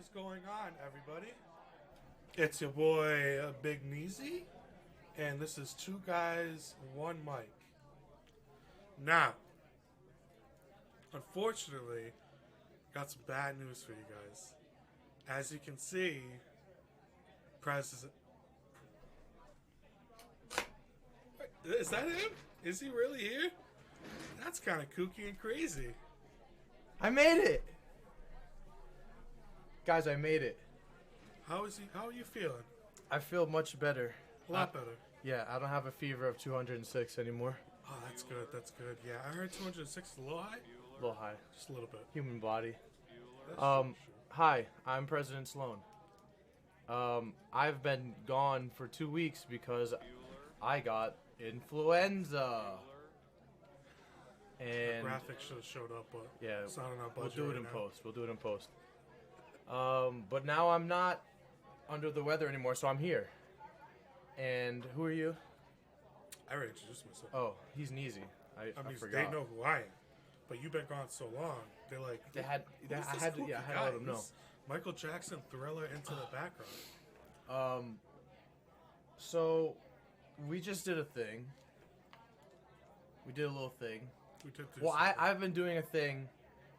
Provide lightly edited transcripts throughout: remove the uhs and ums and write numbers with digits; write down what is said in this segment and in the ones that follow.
is going on, everybody? It's your boy, Big Neezy, and this is 2Guys1Mic. Now, unfortunately, got some bad news for you guys. As you can see, Prez is that him? Is he really here? That's kind of kooky and crazy. I made it! Guys, I made it. How is he? How are you feeling? I feel much better. A lot better. Yeah, I don't have a fever of 206 anymore. Oh, that's good. That's good. Yeah, I heard 206 is a little high. A little high. Just a little bit. Human body. That's true. Hi, I'm President Sloan. I've been gone for 2 weeks because I got influenza. And the graphics should have showed up, but yeah, it's not on our we'll budget do it right in now. post. We'll do it in post. But now I'm not under the weather anymore, so I'm here. And who are you? I already introduced myself. Oh, he's Neezy. I mean, forgot. they know who I am, but you've been gone so long. They're like, I had to let them know. Who's Michael Jackson Thriller into the background. So we just did a thing. We did a little thing. We did do Well, something. I've been doing a thing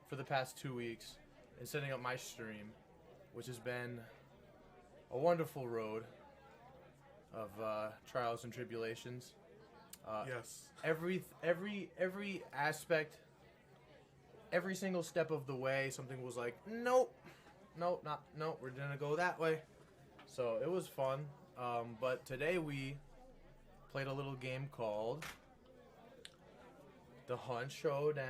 for the past 2 weeks and setting up my stream, which has been a wonderful road of trials and tribulations. Yes. Every aspect, every single step of the way, something was like, nope, we're gonna go that way. So it was fun. But today we played a little game called the Hunt Showdown.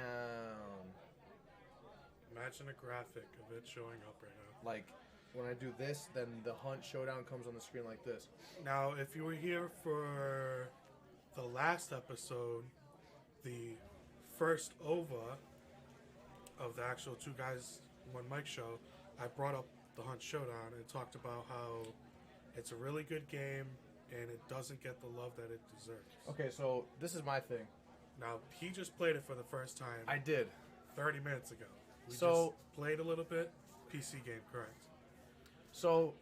Imagine a graphic of it showing up right now. Like, when I do this, then the Hunt Showdown comes on the screen like this. Now, if you were here for the last episode, the first OVA of the actual 2Guys1Mic show, I brought up the Hunt Showdown and talked about how it's a really good game and it doesn't get the love that it deserves. Okay, so this is my thing. Now, he just played it for the first time I did. 30 minutes ago. We So- just played a little bit. PC game, correct. So,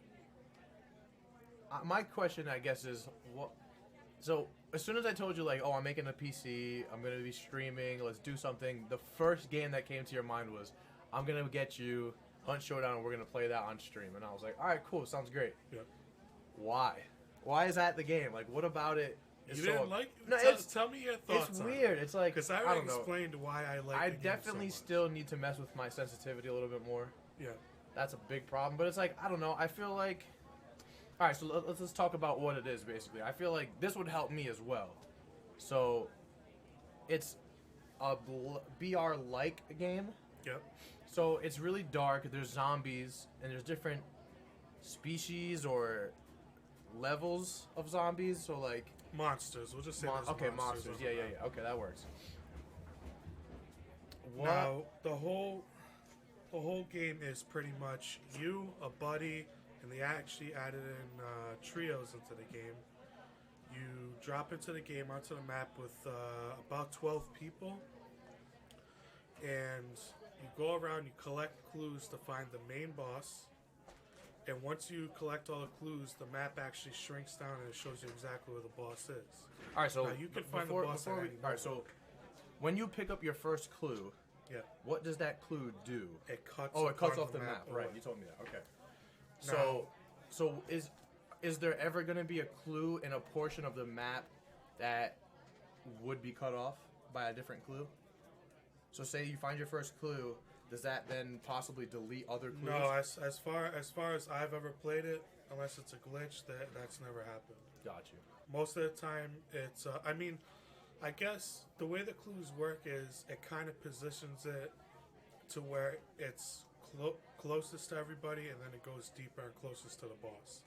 my question, I guess, is what? So, as soon as I told you, like, oh, I'm making a PC, I'm gonna be streaming, let's do something. The first game that came to your mind was, I'm gonna get you Hunt Showdown, and we're gonna play that on stream. And I was like, all right, cool, sounds great. Yeah. Why? Why is that the game? Like, what about it? You didn't like it? No, tell me your thoughts. It's weird. It's like, Because I I already don't know. explained why I like I the game definitely so much. still need to mess with my sensitivity a little bit more. Yeah. That's a big problem. But it's like, I don't know. I feel like... All right, so let's talk about what it is, basically. I feel like this would help me as well. So, it's a BR-like game. Yep. So, it's really dark. There's zombies, and there's different species or levels of zombies. So, like... Monsters. We'll just say there's okay, monsters. monsters. over Yeah. there. Okay, that works. What? Now, the whole game is pretty much you, a buddy, and they actually added in trios into the game. You drop into the game onto the map with about 12 people, and you go around, you collect clues to find the main boss. And once you collect all the clues, the map actually shrinks down and it shows you exactly where the boss is. All right, so Now, you can find the boss at any all right, so when you pick up your first clue, Yeah. what does that clue do? It cuts. Oh, it cuts part off the map. away. Right, you told me that. Okay. Now- So is there ever going to be a clue in a portion of the map that would be cut off by a different clue? So say you find your first clue, does that then possibly delete other clues? No, as far as I've ever played it, unless it's a glitch, that's never happened. Got you. Most of the time, it's. I mean, I guess the way the clues work is it kind of positions it to where it's closest to everybody, and then it goes deeper and closest to the boss.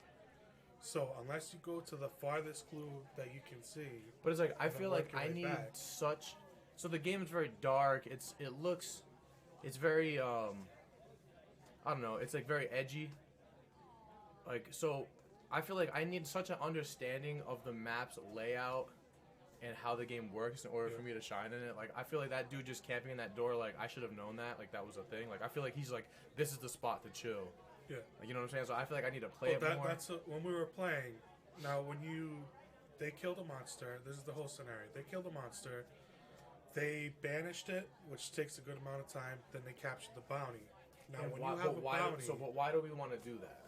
So unless you go to the farthest clue that you can see, But it's like I And feel then like work I your way need back. such. So the game is very dark. It's very I don't know. It's like very edgy. Like so, I feel like I need such an understanding of the map's layout and how the game works in order for me to shine in it. Like I feel like that dude just camping in that door. Like I should have known that. Like that was a thing. Like I feel like he's like this is the spot to chill. Yeah. Like, you know what I'm saying? So I feel like I need to play it more. When we were playing. Now, they killed a monster. This is the whole scenario. They killed a monster. They banished it, which takes a good amount of time. Then they captured the bounty. Now, when you have a bounty... But why do we want to do that?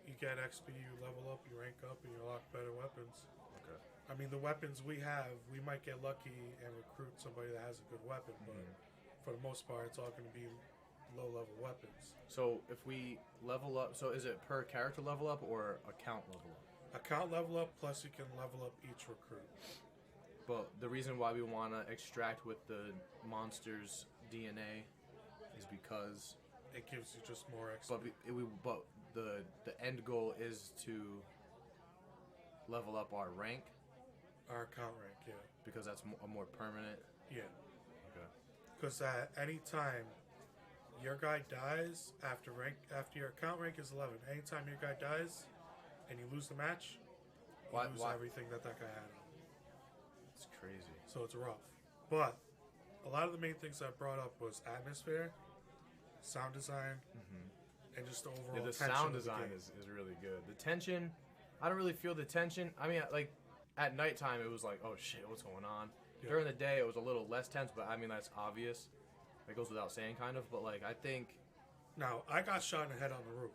You get XP, you level up, you rank up, and you unlock better weapons. Okay. I mean, the weapons we have, we might get lucky and recruit somebody that has a good weapon, but for the most part, it's all going to be low-level weapons. So if we level up... So is it per character level up or account level up? Account level up, plus you can level up each recruit. But the reason why we want to extract with the monster's DNA is because... It gives you just more XP. But the end goal is to level up our rank. Our account rank, yeah. Because that's a more permanent. Yeah. Okay. Because at any time your guy dies after your account rank is 11. Anytime your guy dies and you lose the match, you lose everything that guy had on. It's crazy. So it's rough. But a lot of the main things I brought up was atmosphere, sound design, and just the overall tension. The sound design is really good. The tension, I don't really feel the tension. I mean, like, at nighttime, it was like, oh shit, what's going on? Yeah. During the day, it was a little less tense, but I mean, that's obvious. It goes without saying, kind of. But, like, I think... Now, I got shot in the head on the roof.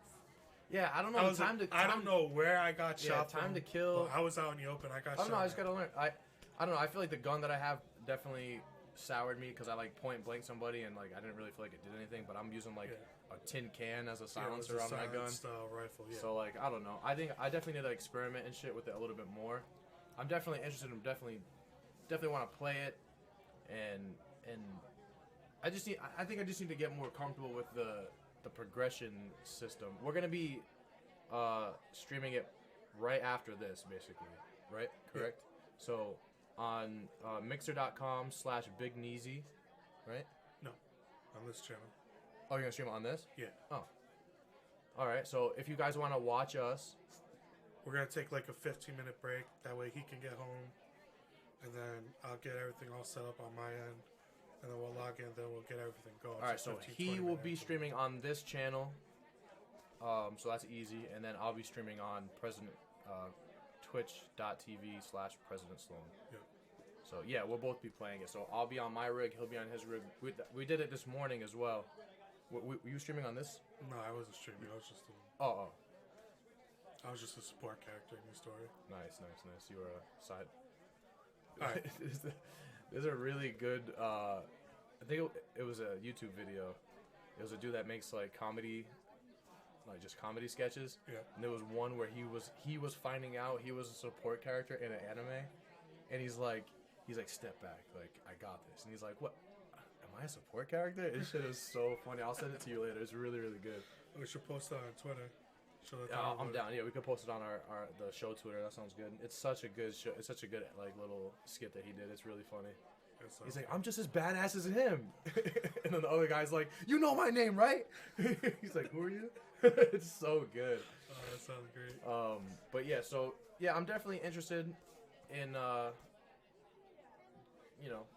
Yeah, I don't know. I don't know where I got shot from. Time to kill. I was out in the open. I got shot. I don't know. I just got to learn. I don't know. I feel like the gun that I have definitely soured me because I, like, point blank somebody and, like, I didn't really feel like it did anything. But I'm using, like, a tin can as a silencer on my gun. Style rifle, yeah. So, like, I don't know. I think I definitely need to experiment and shit with it a little bit more. I'm definitely interested in definitely want to play it, and I think I just need to get more comfortable with the progression system. We're gonna be streaming it right after this, basically, right? Correct. Yeah. So on mixer.com/Big Neezy, right? No, on this channel. Oh, you're gonna stream it on this? Yeah. Oh. All right. So if you guys want to watch us. We're going to take like a 15-minute break. That way he can get home. And then I'll get everything all set up on my end. And then we'll log in. Then we'll get everything going. All right, so he will be streaming on this channel. So that's easy. And then I'll be streaming on twitch.tv/President Sloan. Yeah. So, yeah, we'll both be playing it. So I'll be on my rig. He'll be on his rig. We did it this morning as well. Were you streaming on this? No, I wasn't streaming. I was just I was just a support character in the story. Nice. You were a side. All right. There's a really good, I think it was a YouTube video. It was a dude that makes, like, comedy, like, just comedy sketches. Yeah. And there was one where he was finding out he was a support character in an anime. And he's like, step back. Like, I got this. And he's like, what? Am I a support character? This shit is so funny. I'll send it to you later. It's really, really good. We should post that on Twitter. I'm down. Yeah, we could post it on the show Twitter. That sounds good. It's such a good show. It's such a good, like, little skit that he did. It's really funny. He's like, I'm just as badass as him. And then the other guy's like, you know my name, right? He's like, who are you? It's so good. Oh, that sounds great. But yeah, so yeah, I'm definitely interested in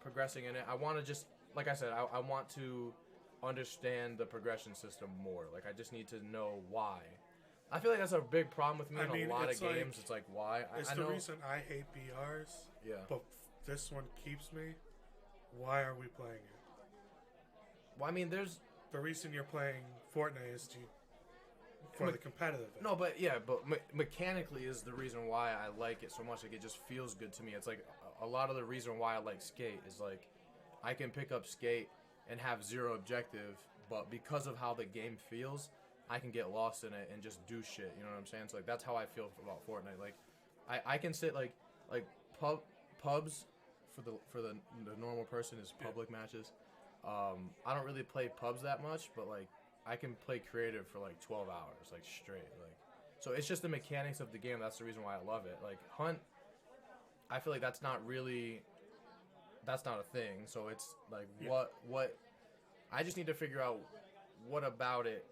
progressing in it. I want to just, like I said, I want to understand the progression system more. Like, I just need to know why. I feel like that's a big problem with me in a lot of games. It's like, why? It's the reason I hate BRs. Yeah. But this one keeps me. Why are we playing it? Well, I mean, there's... The reason you're playing Fortnite is for the competitive. No, but yeah, but mechanically is the reason why I like it so much. Like, it just feels good to me. It's like a lot of the reason why I like Skate is like I can pick up Skate and have zero objective, but because of how the game feels, I can get lost in it and just do shit. You know what I'm saying? So like that's how I feel about Fortnite. Like I can sit like pubs for the normal person is public matches. I don't really play pubs that much, but like I can play creative for like 12 hours, like straight. Like so it's just the mechanics of the game. That's the reason why I love it. Like Hunt, I feel like that's not a thing. So it's like what I just need to figure out what about it,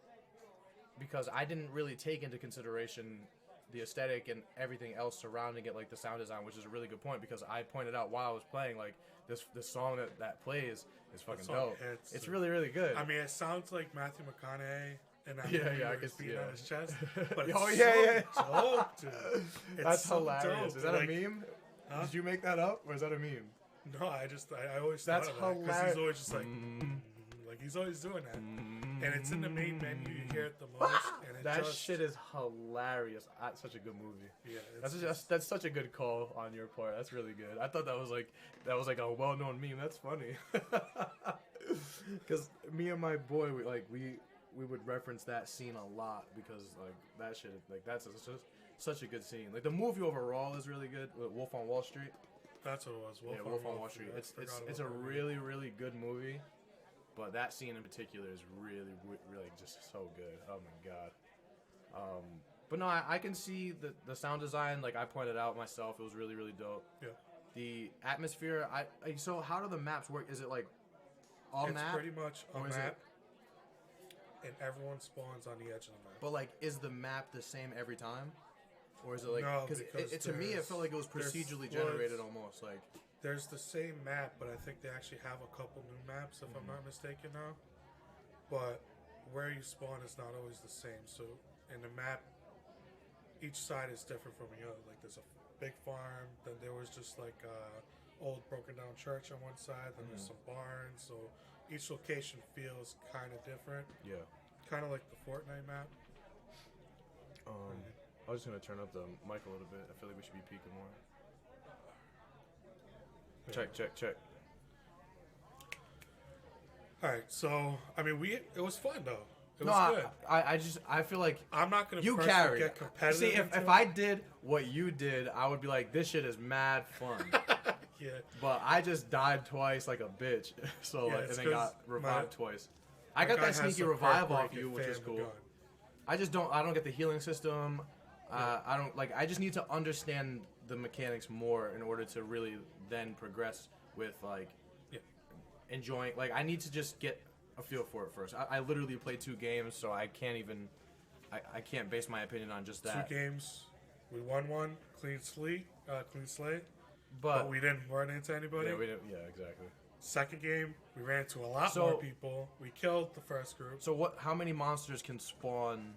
because I didn't really take into consideration the aesthetic and everything else surrounding it, like the sound design, which is a really good point, because I pointed out while I was playing, like, this song that plays is fucking dope. It's really, really good. I mean, it sounds like Matthew McConaughey And that Yeah, movie yeah, I where can he's see. beating Yeah. on his chest. But Oh, it's yeah, so dope, dude. It's That's so hilarious. dope. Is that Like, a meme? huh? Did you make that up, or is that a meme? No, I always That's thought of that because hilarious. he's always just like he's always doing that, and it's in the main menu. You hear it the most, and it That just, shit is hilarious. That's such a good movie. Yeah, That's such a good call on your part. That's really good. I thought that was like a well-known meme. That's funny. Because me and my boy, we would reference that scene a lot because like that shit, like that's just such a good scene. Like the movie overall is really good. Wolf on Wall Street. That's what it was. Wolf on Wall Street. It's a really really good movie, but that scene in particular is really really just so good. Oh my god. But no, I can see the sound design. Like I pointed out myself, it was really really dope. Yeah. The atmosphere. So how do the maps work? Is it like all It's map? pretty much a or is map, and everyone spawns on the edge of the map. But like, is the map the same every time, or is it like? No, because to me, it felt like it was procedurally generated almost. Like there's the same map, but I think they actually have a couple new maps, if I'm not mistaken now. But where you spawn is not always the same. So in the map, each side is different from the other. Like there's a big farm, then there was just like a old broken down church on one side, then there's some barns. So each location feels kind of different. yeah. Kind of like the Fortnite map. I was just gonna turn up the mic a little bit. I feel like we should be peaking more. Yeah. Check. All right, so I mean, it was fun though. It was good. I feel like I'm not gonna you personally carried. get competitive. See, into if it. I did what you did, I would be like, this shit is mad fun. Yeah. But I just died twice like a bitch. So Yeah, like, it's and then got 'cause revived twice. My I got guy that has sneaky the revive perk where off he you, can which is fan the cool. gun. I don't get the healing system. I don't like. I just need to understand the mechanics more in order to really then progress with like enjoying. Like I need to just get a feel for it first. I literally played 2 games, so I can't even. I can't base my opinion on just that. 2 games, we won one, clean slate, But we didn't run into anybody. yeah, we didn't. Yeah, exactly. Second game, we ran into a lot more people. We killed the first group. So what? How many monsters can spawn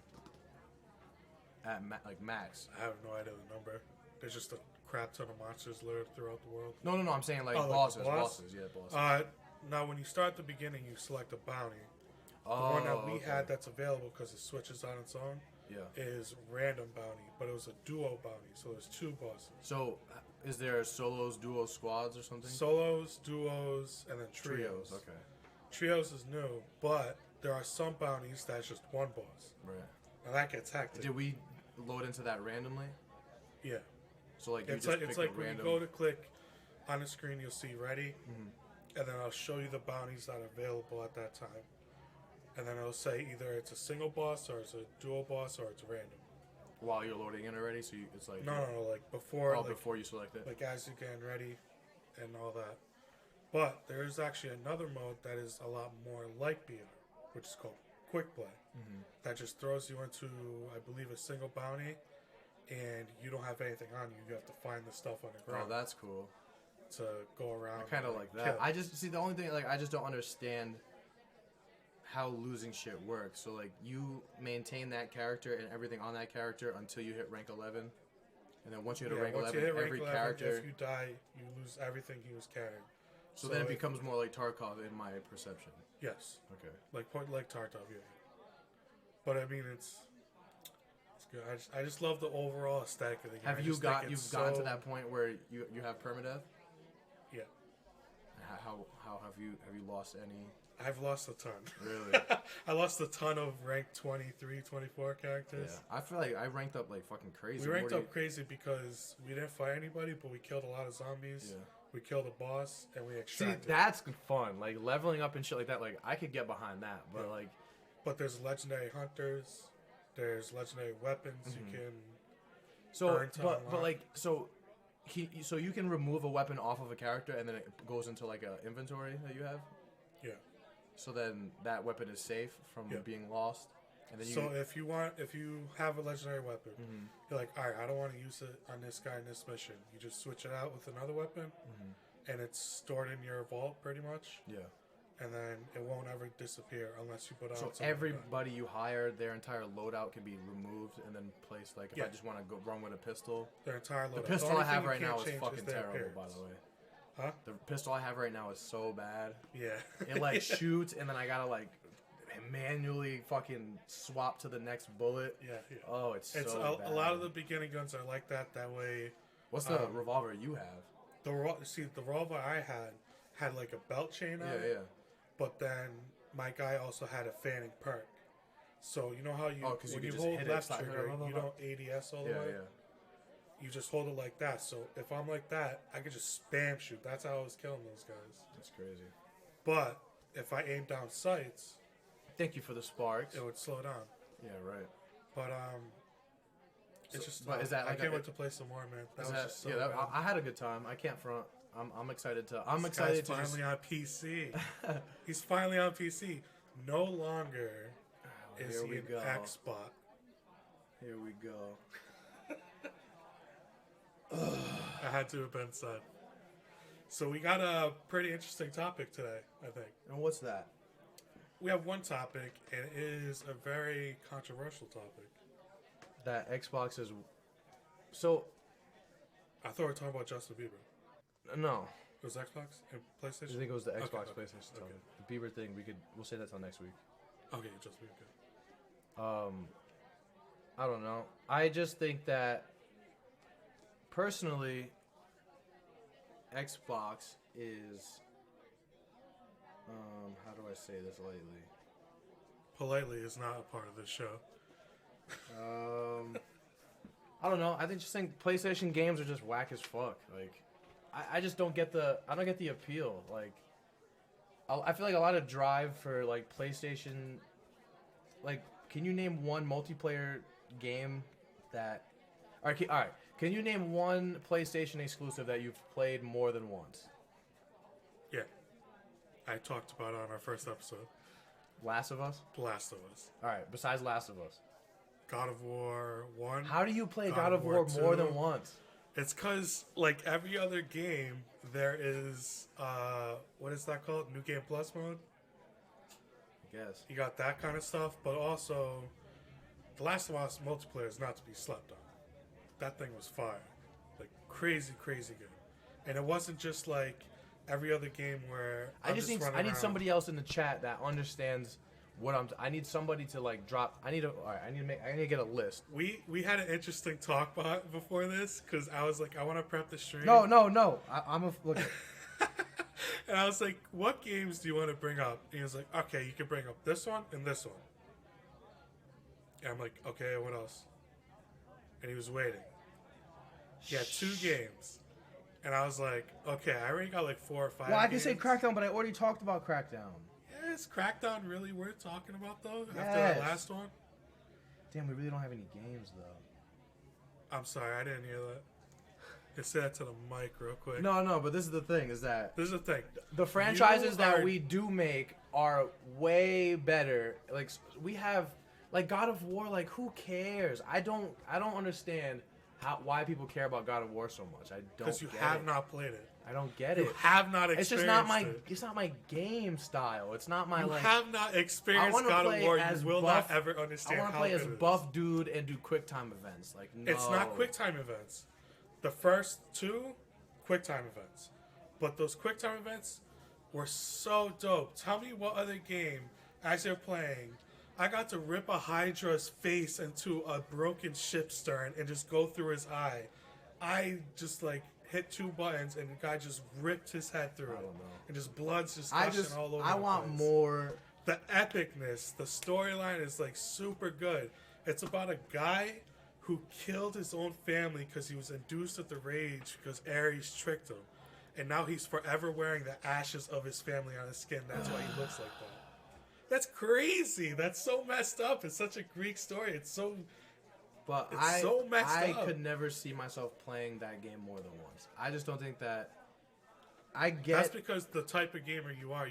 at max? I have no idea the number. There's just a crap ton of monsters littered throughout the world. No. I'm saying like Oh, like bosses. the boss? Bosses. Yeah, bosses. Now when you start at the beginning, you select a bounty. The Oh, one that we okay. had that's available because it switches on its own Yeah. is random bounty, but it was a duo bounty, so there's 2 bosses. So is there solos, duos, squads, or something? Solos, duos, and then trios. Okay. Trios is new, but there are some bounties that's just one boss. Right. Now that gets hectic. Did we load into that randomly? Yeah. So like you It's just like it's pick like a when random. you go to click on the screen, you'll see ready, and then I'll show you the bounties that are available at that time, and then it'll say either it's a single boss or it's a dual boss or it's random. While you're loading in already, so it's like No, like before, like, before you select it. like as you're getting ready, and all that. But there is actually another mode that is a lot more like BR, which is called Quick Play. That just throws you into, I believe, a single bounty, and you don't have anything on you. You have to find the stuff on the Oh, ground that's cool. to go around. I kind of and like that. kill. I just see the only thing like I just don't understand how losing shit works. So like you maintain that character and everything on that character until you hit rank 11, and then once you hit rank once 11, you hit rank every 11, character. if you die, you lose everything he was carrying. So then it becomes more like Tarkov in my perception. Yes, Okay. like Tarkov, yeah. But I mean, it's good. I just love the overall aesthetic of the game. Have you gotten to that point where you have permadeath? Yeah. How have you lost any? I've lost a ton. Really? I lost a ton of rank 23, 24 characters. Yeah. I feel like I ranked up like fucking crazy. We ranked up crazy because we didn't fight anybody, but we killed a lot of zombies. Yeah. We killed a boss, and we See, extracted. that's fun. Like leveling up and shit like that. Like I could get behind that, but like. But there's legendary hunters. There's legendary weapons you can. So, earn to but unlock. like so. So you can remove a weapon off of a character and then it goes into like a inventory that you have. Yeah. So then that weapon is safe from being lost. And then So if you have a legendary weapon, you're like, all right, I don't want to use it on this guy in this mission. You just switch it out with another weapon, and it's stored in your vault pretty much. Yeah. and then it won't ever disappear unless you put on. So everybody you hire, their entire loadout can be removed and then placed. Like if I just want to go run with a pistol, their entire loadout. The pistol I have right now is fucking terrible, appearance. by the way. Huh? The pistol I have right now is so bad. Yeah. It like shoots and then I gotta like manually fucking swap to the next bullet. Yeah. Oh, it's so bad. A lot of the beginning guns are like that. That way. What's the revolver you have? The revolver I had like a belt chain on it. Yeah. But then my guy also had a fanning perk. So you know how when you hold left trigger, you don't ADS all the way. Yeah. You just hold it like that. So if I'm like that, I can just spam shoot. That's how I was killing those guys. That's crazy. But if I aim down sights, thank you for the sparks. It would slow down. Yeah, right. But it's just. But is that I can't wait to play some more, man. That was just so I had a good time. I can't front. I'm excited to. I'm this excited guy's finally on PC. He's finally on PC. No longer is he an Xbot. Here we go. I had to have been said. So we got a pretty interesting topic today, I think. And what's that? We have one topic, and it is a very controversial topic. That Xbox is... So... I thought we were talking about Justin Bieber. No. It was Xbox and PlayStation? I think it was the Xbox, okay. PlayStation. Okay. The Bieber thing, we'll say that till next week. Okay, Justin Bieber. I don't know. I just think that... Personally, Xbox is... how do I say this lightly? Politely is not a part of this show. I don't know. I think PlayStation games are just whack as fuck. Like, I just don't get the appeal. Like, I feel like a lot of drive for like PlayStation. Like, can you name one multiplayer game that? All right. Can you name one PlayStation exclusive that you've played more than once? Yeah. I talked about it on our first episode. Last of Us? Last of Us. All right, besides Last of Us. God of War 1. How do you play God of War more than once? It's because, like every other game, there is, what is that called? New Game Plus mode? I guess. You got that kind of stuff, but also, The Last of Us multiplayer is not to be slept on. That thing was fire. Like, crazy, crazy good. And it wasn't just like every other game where I need somebody else in the chat that understands what I need somebody to like drop. I need to get a list. We had an interesting talk before this because I was like, I want to prep the stream. No. Look. And I was like, what games do you want to bring up? And he was like, okay, you can bring up this one and this one. And I'm like, okay, what else? And he was waiting. He had 2 games. And I was like, okay, I already got like 4 or 5 Well, I can say Crackdown, but I already talked about Crackdown. Yeah, is Crackdown really worth talking about, though? Yes. After the last one? Damn, we really don't have any games, though. I'm sorry, I didn't hear that. Just say that to the mic real quick. No, but this is the thing, is that... This is the thing. The franchises that we do make are way better. Like, we have... Like, God of War, like, who cares? I don't understand why people care about God of War so much. I don't get it. Because you have not played it. I don't get it. You have not experienced it. It's not my game style. It's not my, You have not experienced God of War. You will not ever understand how I want to play as buff dude and do quick time events. Like, no. It's not quick time events. The first 2, quick time events. But those quick time events were so dope. Tell me what other game, as you're playing, I got to rip a Hydra's face into a broken ship stern and just go through his eye. I just like hit 2 buttons and the guy just ripped his head through it. And just blood's just gushing all over. I want more. The epicness, the storyline is like super good. It's about a guy who killed his own family because he was induced with the rage because Ares tricked him. And now he's forever wearing the ashes of his family on his skin. That's why he looks like that. That's crazy. That's so messed up. It's such a Greek story. It's so messed up. I could never see myself playing that game more than once. I just don't think that. That's because the type of gamer you are.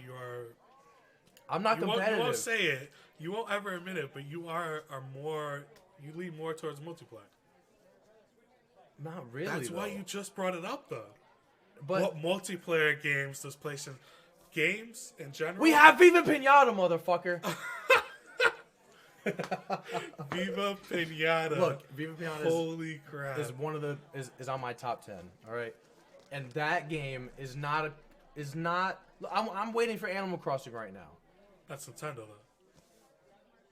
I'm not competitive. You won't say it. You won't ever admit it. But you are more. You lean more towards multiplayer. Not really. That's why you just brought it up, though. But what multiplayer games does PlayStation? games in general. We have Viva Pinata, motherfucker. Viva Pinata. Look, Viva Pinata Holy crap. is one of the is on my top 10. All right, and that game is not. I'm waiting for Animal Crossing right now. That's Nintendo though.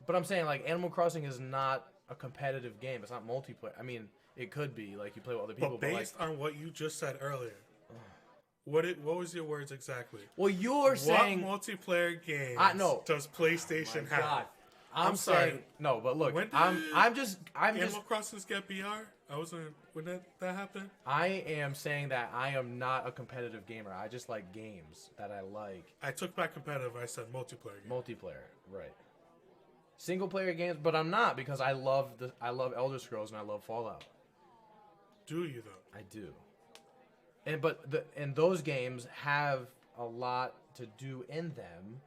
But I'm saying like Animal Crossing is not a competitive game. It's not multiplayer. I mean, it could be like you play with other people. But based on what you just said earlier, what was your words exactly? Well, you're saying what multiplayer games does PlayStation have? God. I'm sorry. Saying, no, but look, when did I'm just Animal Crossing get BR? When did that happen? I am saying that I am not a competitive gamer. I just like games that I like. I took back competitive. I said multiplayer. Multiplayer, right? Single player games, but I'm not because I love Elder Scrolls and I love Fallout. Do you though? I do. And those games have a lot to do in them.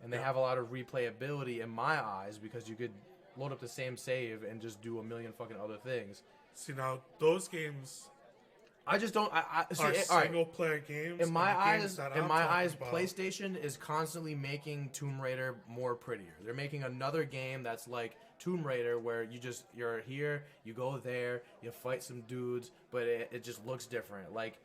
And they have a lot of replayability in my eyes because you could load up the same save and just do a million fucking other things. See, now, those games I just don't... see, are single-player games. In my eyes, about. PlayStation is constantly making Tomb Raider more prettier. They're making another game that's like Tomb Raider where you're here, you go there, you fight some dudes, but it just looks different. Like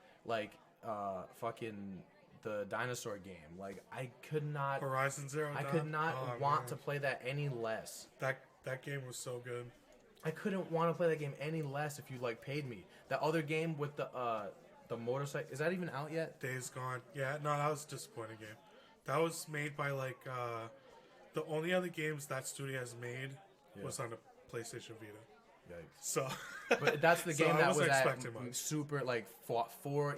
fucking... the dinosaur game. Like I could not Horizon Zero Dawn. I could not want to play that any less. That game was so good. I couldn't want to play that game any less if you like paid me. That other game with the motorcycle, is that even out yet? Days Gone. Yeah, no, that was a disappointing game. That was made by like the only other games that studio has made was on the PlayStation Vita. Yikes. So but that's the game that was at much. super like 4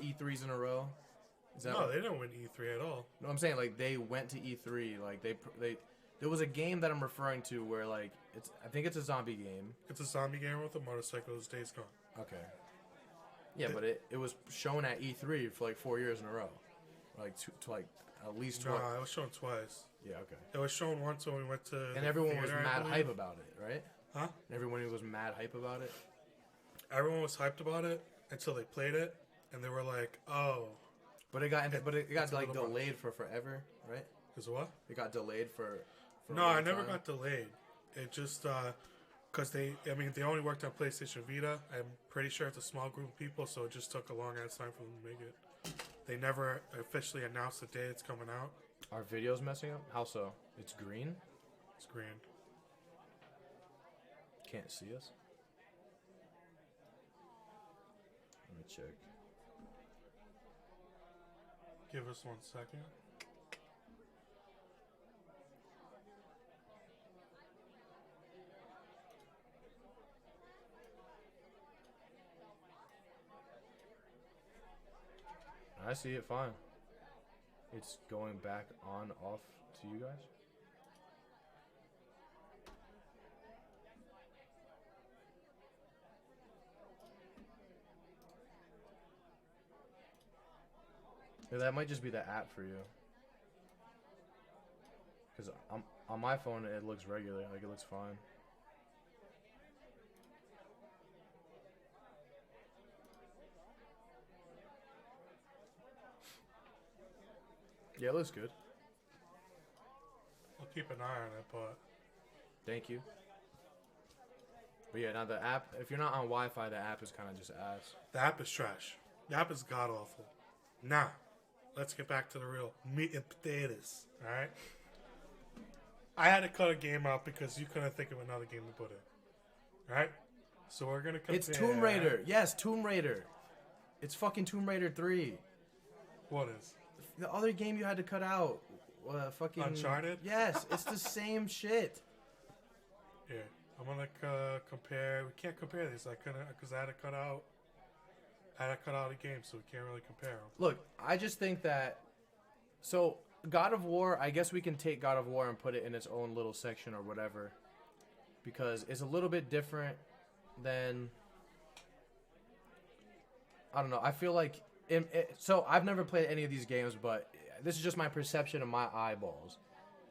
E3s in a row. No, they didn't win E3 at all. No, I'm saying like they went to E3. Like they there was a game that I'm referring to where like I think it's a zombie game. It's a zombie game with a motorcycle. It's Days Gone. Okay. Yeah, but it was shown at E3 for like 4 years in a row, like to like at least twice. No, it was shown twice. Yeah, okay. It was shown once when we went to. And everyone theater, was mad hype about it, right? Huh? And everyone was mad hype about it. Everyone was hyped about it until they played it, and they were like, "Oh." But it got like delayed for forever, right? Is what? It got delayed for no, I never got delayed. It just because they only worked on PlayStation Vita. I'm pretty sure it's a small group of people, so it just took a long ass time for them to make it. They never officially announced the day it's coming out. Our video's messing up? How so? It's green? It's green. Can't see us? Let me check. Give us 1 second. I see it fine. It's going back on, off to you guys. Yeah, that might just be the app for you. Because on my phone, it looks regular. Like, it looks fine. Yeah, it looks good. I'll keep an eye on it, but... Thank you. But yeah, now the app, if you're not on Wi-Fi, the app is kind of just ass. The app is trash. The app is god-awful. Now, let's get back to the real meat and potatoes, alright? I had to cut a game out because you couldn't think of another game to put in. Alright? So we're gonna compare... It's Tomb Raider. Yes, Tomb Raider. It's fucking Tomb Raider 3. What is? The other game you had to cut out. Fucking... Uncharted? Yes, it's the same shit. Yeah, I'm gonna compare... We can't compare these. I couldn't... Because I had to cut out... a game, so we can't really compare them. Look, I just think that... So, God of War, I guess we can take God of War and put it in its own little section or whatever. Because it's a little bit different than... I don't know. I feel like... So, I've never played any of these games, but this is just my perception of my eyeballs.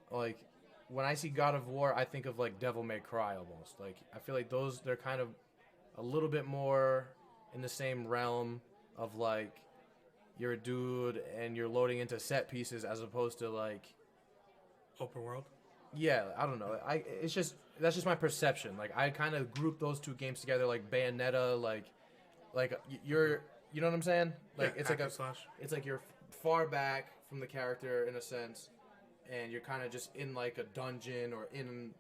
Like, when I see God of War, I think of, like, Devil May Cry almost. Like, I feel like they're kind of a little bit more in the same realm of, like, you're a dude and you're loading into set pieces as opposed to like Open world. yeah, I don't know. It's just that's just my perception. Like I kind of group those two games together, like Bayonetta, you're you know what I'm saying? Like Yeah, it's like slash. it's like you're far back from the character in a sense, and you're kind of just in like a dungeon or in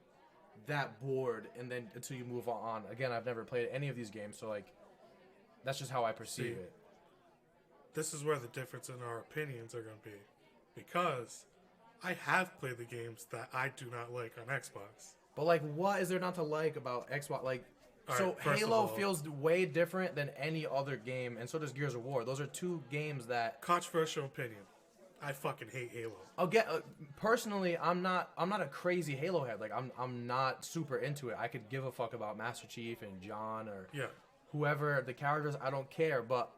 that board, and then until you move on. Again, I've never played any of these games, so like that's just how I perceive it. This is where the difference in our opinions are going to be, because I have played the games that I do not like on Xbox. But like, what is there not to like about Xbox? Like, so right, Halo feels way different than any other game, and so does Gears of War. Those are two games that controversial opinion. I fucking hate Halo. I'll get personally. I'm not a crazy Halo head. Like, I'm not super into it. I could give a fuck about Master Chief and John or whoever the characters. I don't care, but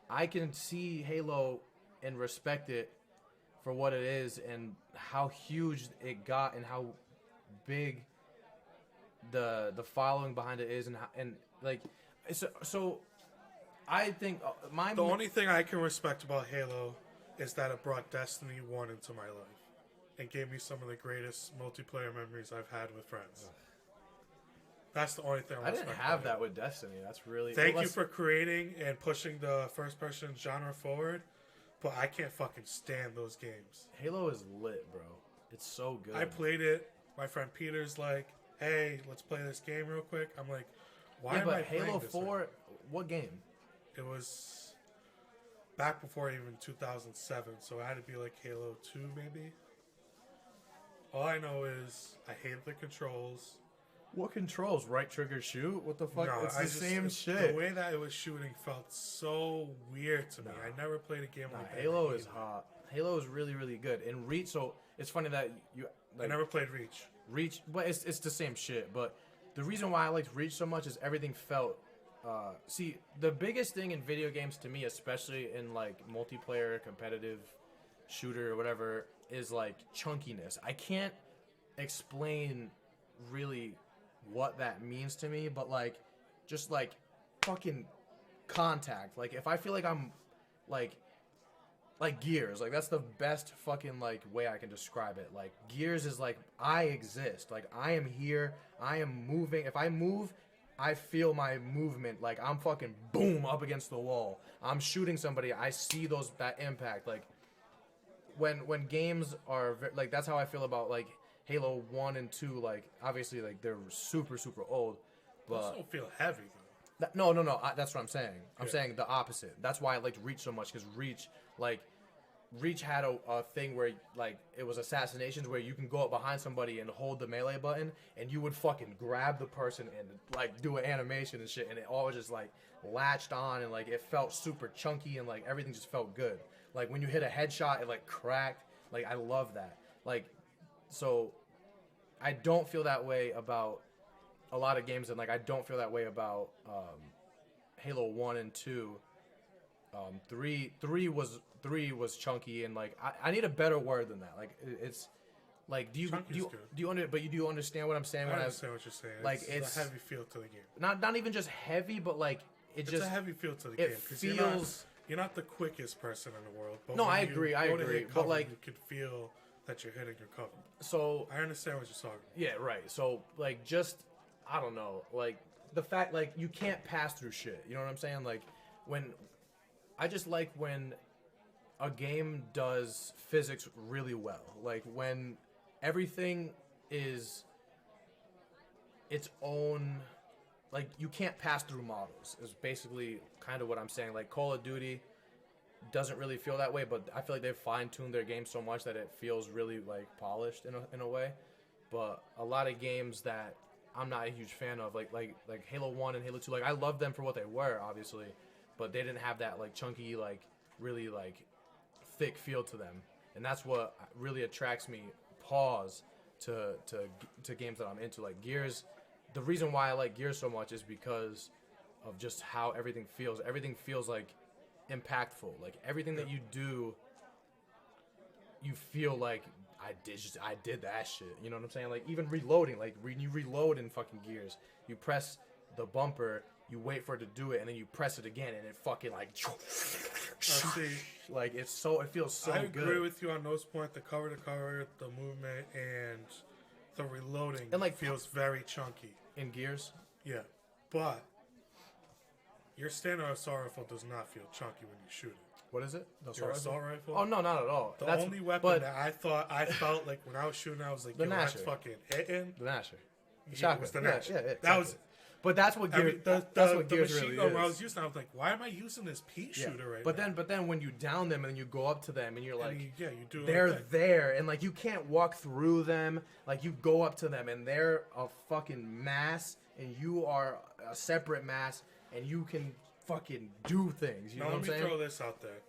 I can see Halo and respect it for what it is and how huge it got and how big the following behind it is and like so I think the only thing I can respect about Halo is that it brought Destiny 1 into my life and gave me some of the greatest multiplayer memories I've had with friends. That's the only thing I didn't have that with Destiny. That's really thank you for creating and pushing the first person genre forward. But I can't fucking stand those games. Halo is lit, bro. It's so good. I played it. My friend Peter's like, hey, let's play this game real quick. I'm like, why am I playing Halo this 4, right? what game? It was back before even 2007, so it had to be like Halo 2 maybe. All I know is I hate the controls. What controls? Right trigger shoot? What the fuck? No, it's the same shit. The way that it was shooting felt so weird to me. I never played a game like that. Halo is hot. Halo is really, really good. And Reach, so it's funny that you... Like, I never played Reach. Reach, but it's the same shit. But the reason why I liked Reach so much is everything felt... see, the biggest thing in video games to me, especially in like multiplayer, competitive, shooter, or whatever, is like chunkiness. I can't explain really what that means to me, but like just like fucking contact. Like if I feel like I'm like Gears, like that's the best fucking like way I can describe it. Like Gears is like I exist. Like I am here. I am moving. If I move, I feel my movement. Like I'm fucking boom up against the wall. I'm shooting somebody. I see that impact. Like when games are like that's how I feel about like Halo 1 and 2, like, obviously, like, they're super, super old, but... Those don't feel heavy, though. No, that's what I'm saying. I'm saying the opposite. That's why I liked Reach so much, because Reach had a thing where, like, it was assassinations where you can go up behind somebody and hold the melee button, and you would fucking grab the person and, like, do an animation and shit, and it all just, like, latched on, and, like, it felt super chunky, and, like, everything just felt good. Like, when you hit a headshot, it, like, cracked. Like, I love that. Like... So, I don't feel that way about a lot of games, and like I don't feel that way about Halo 1 and 2. 3 was chunky, and like I need a better word than that. Like it's like do you understand what I'm saying? I understand what you're saying. Like it's a heavy feel to the game. Not even just heavy, but like it's a heavy feel to the game. It feels. You're not the quickest person in the world. But no, I agree. But like you can feel that you're hitting your cover. So I understand what you're talking about. Yeah, right. So like just I don't know, like the fact like you can't pass through shit. You know what I'm saying? Like when I just like when a game does physics really well. Like when everything is its own like you can't pass through models is basically kind of what I'm saying. Like Call of Duty doesn't really feel that way, but I feel like they've fine-tuned their game so much that it feels really like polished in a way. But a lot of games that I'm not a huge fan of, like Halo 1 and Halo 2, like I love them for what they were, obviously, but they didn't have that like chunky, like really like thick feel to them, and that's what really attracts me. To games that I'm into, like Gears. The reason why I like Gears so much is because of just how everything feels. Everything feels like impactful. Like everything that you do, you feel like I did that shit. You know what I'm saying? Like even reloading, like when you reload in fucking Gears, you press the bumper, you wait for it to do it, and then you press it again, and it fucking like, see, like it feels so I good. agree with you on those points. The cover to cover, the movement, and the reloading, And, like, feels very chunky. In Gears, Yeah, but your standard assault rifle does not feel chunky when you shoot it. what is it? The Your assault rifle? Oh no, not at all. The only weapon that I felt like when I was shooting, I was like, The yo, that's Gnasher. fucking hitting. The Gnasher. The Yeah, shotgun. it was the Yeah, Gnasher. yeah, That exactly. was. But that's what Gears. That's what the Gears machine really gun is. when I was using, I was like, why am I using this pea shooter right now? But then when you down them and then you go up to them and you're like, you do it they're like that. there, and like you can't walk through them. Like you go up to them and they're a fucking mass, and you are a separate mass, and you can fucking do things. You know what I'm Let me saying? throw this out there.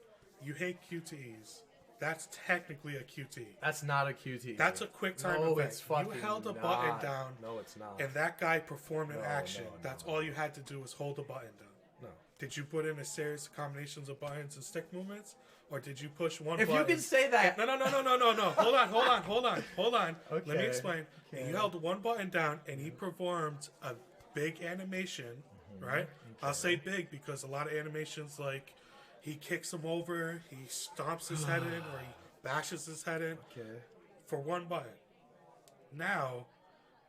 You hate QTEs. That's technically a QT. That's not a QT. That's a quick time no, event. It's fucking You held a not. button down, No, it's not. and that guy performed an No, action. no, That's no. all you had to do was hold the button down. No. Did you put in a series of combinations of buttons and stick movements? Or did you push one If button? you can say that. No. Hold on. Okay. Let me explain. Okay. You held one button down, and he performed a big animation, right? I'll say big because a lot of animations, like, he kicks him over, he stomps his head in, or he bashes his head in Okay. for one button. Now,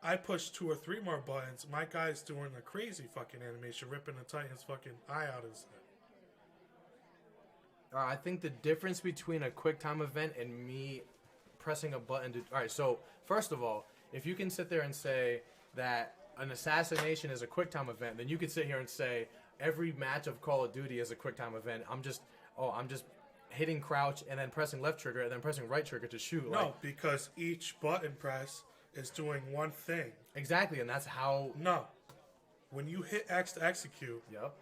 I push 2 or 3 more buttons. My guy's doing a crazy fucking animation, ripping the Titan's fucking eye out of his head. I think the difference between a quick time event and me pressing a button to... All right, so first of all, if you can sit there and say that an assassination is a quick time event, then you could sit here and say every match of Call of Duty is a quick time event. I'm just hitting crouch and then pressing left trigger and then pressing right trigger to shoot. No, Like, because each button press is doing one thing. exactly, and that's how... No. When you hit X to execute, Yep.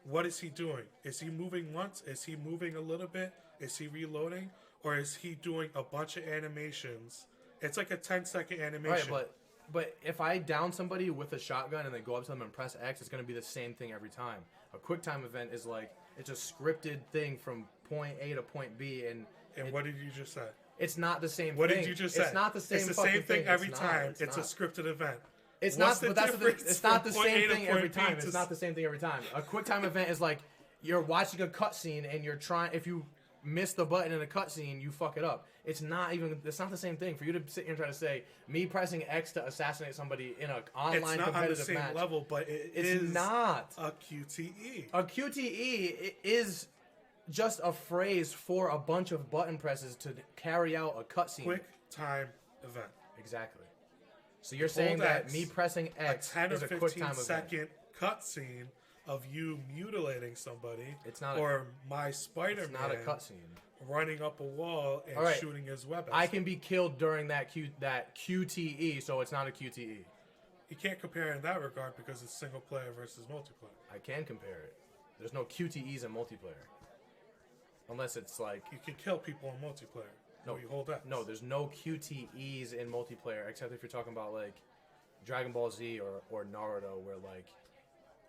what is he doing? Is he moving once? Is he moving a little bit? Is he reloading? Or is he doing a bunch of animations? It's like a 10-second animation. Right, but if I down somebody with a shotgun and then go up to them and press X, it's going to be the same thing every time. A quick time event is like, it's a scripted thing from point A to point B, and what did you just say? it's not the same What thing. did you just say? It's not the same It's the fucking same thing every It's time. not. It's a scripted event. It's What's not, but that's the thing. difference It's not the from point A same to thing every point B time. to It's not the same thing every time. A quick time event is like you're watching a cutscene and you're trying. If you miss the button in a cutscene, you fuck it up. It's not even. It's not the same thing. For you to sit here and try to say me pressing X to assassinate somebody in an online It's not on the competitive same match. level, but It's is not. a QTE. A QTE is just a phrase for a bunch of button presses to carry out a cutscene. Quick time event. Exactly. So you're saying that X, me pressing X a 10 or is a quick 15 time event. second cutscene of you mutilating somebody. It's not or my Spider-Man It's not a cutscene. running up a wall and All right. shooting his weapons. I can be killed during that QTE, so it's not a QTE. You can't compare in that regard because it's single player versus multiplayer. I can compare it. There's no QTEs in multiplayer. Unless it's like... You can kill people in multiplayer. No, you hold X. No, there's no QTEs in multiplayer, except if you're talking about, like, Dragon Ball Z or Naruto, where,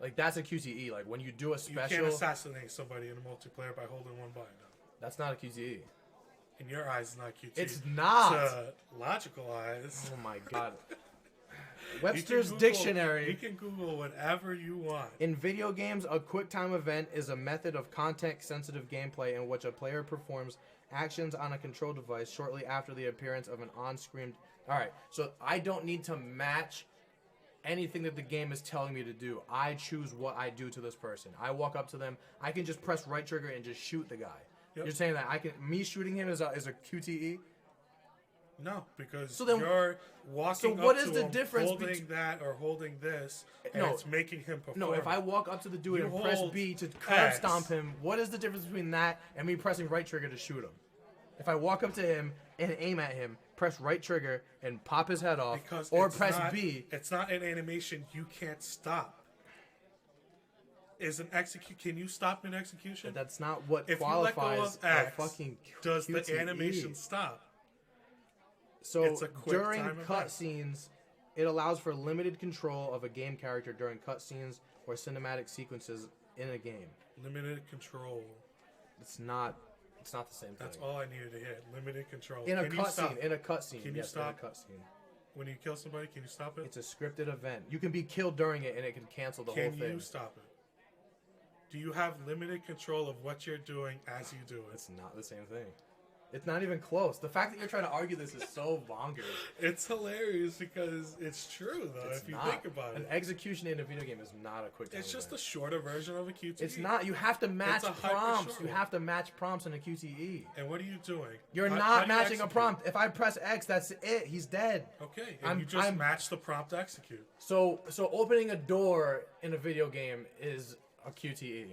like that's a QTE. Like, when you do a special... You can't assassinate somebody in a multiplayer by holding one button down. That's not a QTE. In your eyes, it's not QTE. It's not! To logical eyes. Oh, my God. Webster's Dictionary. You can Google whatever you want. In video games, a quick time event is a method of context-sensitive gameplay in which a player performs actions on a control device shortly after the appearance of an on-screen... Alright, so I don't need to match anything that the game is telling me to do. I choose what I do to this person. I walk up to them. I can just press right trigger and just shoot the guy. Yep. You're saying that me shooting him is a QTE? No, because So then- you're walking so what up is to the him difference holding that or holding this, and No. it's making him perform. No, if I walk up to the dude You and press hold B to curb X. stomp him, what is the difference between that and me pressing right trigger to shoot him? If I walk up to him and aim at him, press right trigger and pop his head off, because or it's press not, B. It's not an animation you can't stop. Is an execute? Can you stop an execution? That's not what If you let go qualifies of a X, fucking does QTE. the animation stop? So It's a quick during time event. cutscenes, it allows for limited control of a game character during cutscenes or cinematic sequences in a game. Limited control. It's not the same That's thing. all I needed to hit. Limited control. In a Can you stop? cutscene, in a cutscene. Can you Yes, stop? in a cutscene. When you kill somebody, can you stop it? It's a scripted event. You can be killed during it, and it can cancel the whole thing. Can you stop it? Do you have limited control of what you're doing as you do it? It's not the same thing. It's not even close. The fact that you're trying to argue this is so bonkers. It's hilarious because it's true, though, if you think about it. An execution in a video game is not a quick time It's just event. a shorter version of a QTE. It's not. You have to match prompts. You one. have to match prompts in a QTE. And what are you doing? You're not matching a prompt. If I press X, that's it. He's dead. Okay, and you just match the prompt to execute. So opening a door in a video game is a QTE.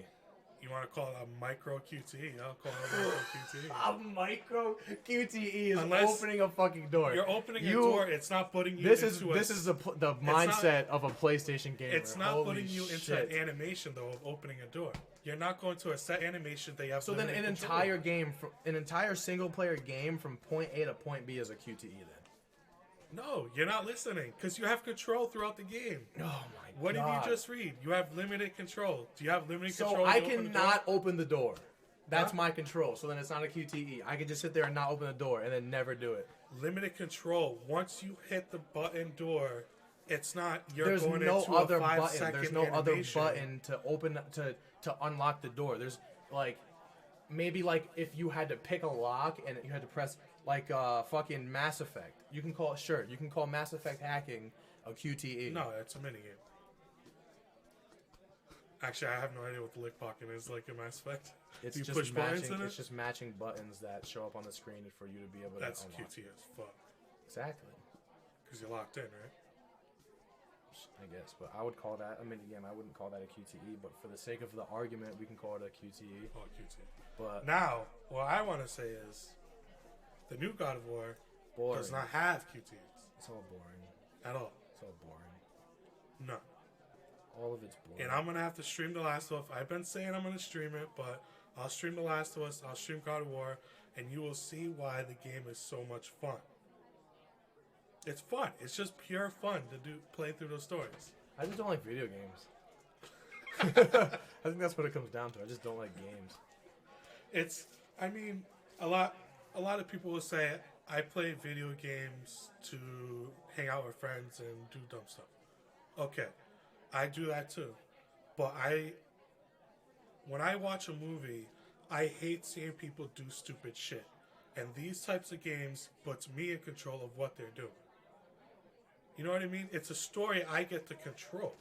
You want to call it a micro QTE? I'll call it a micro QTE. A micro QTE is opening a fucking door. You're opening a door. It's not putting you this into This is the mindset of a PlayStation gamer. It's not Holy putting you into an animation, though, of opening a door. You're not going to a set animation that you have. So then an entire game, an entire single-player game from point A to point B is a QTE then? No, you're not listening because you have control throughout the game. Oh my god. What did you just read? You have limited control. Do you have limited control? So I cannot open the door. That's my control. So then it's not a QTE. I can just sit there and not open the door and then never do it. Limited control. Once you hit the button door, it's not. There's no other button. There's no other button to open to unlock the door. There's like maybe like if you had to pick a lock and you had to press like fucking Mass Effect. You can call you can call Mass Effect hacking a QTE. No, it's a minigame. Actually, I have no idea what the lick pocket is like in Mass Effect. It's you just push buttons in it? It's just matching buttons that show up on the screen for you to be able to unlock. That's QT as fuck. Exactly. Because you're locked in, right? I guess, but I would call that a minigame. I wouldn't call that a QTE, but for the sake of the argument, we can call it a QTE. Oh, QT. But now, what I want to say is, the new God of War does not have QTEs. It's all boring. At all. It's all boring. No. All of it's boring. And I'm going to have to stream The Last of Us. I've been saying I'm going to stream it, but I'll stream The Last of Us, I'll stream God of War, and you will see why the game is so much fun. It's fun. It's just pure fun to play through those stories. I just don't like video games. I think that's what it comes down to. I just don't like games. I mean, a lot of people will say, I play video games to hang out with friends and do dumb stuff. Okay, I do that too. But when I watch a movie, I hate seeing people do stupid shit. And these types of games puts me in control of what they're doing. You know what I mean? It's a story I get to control.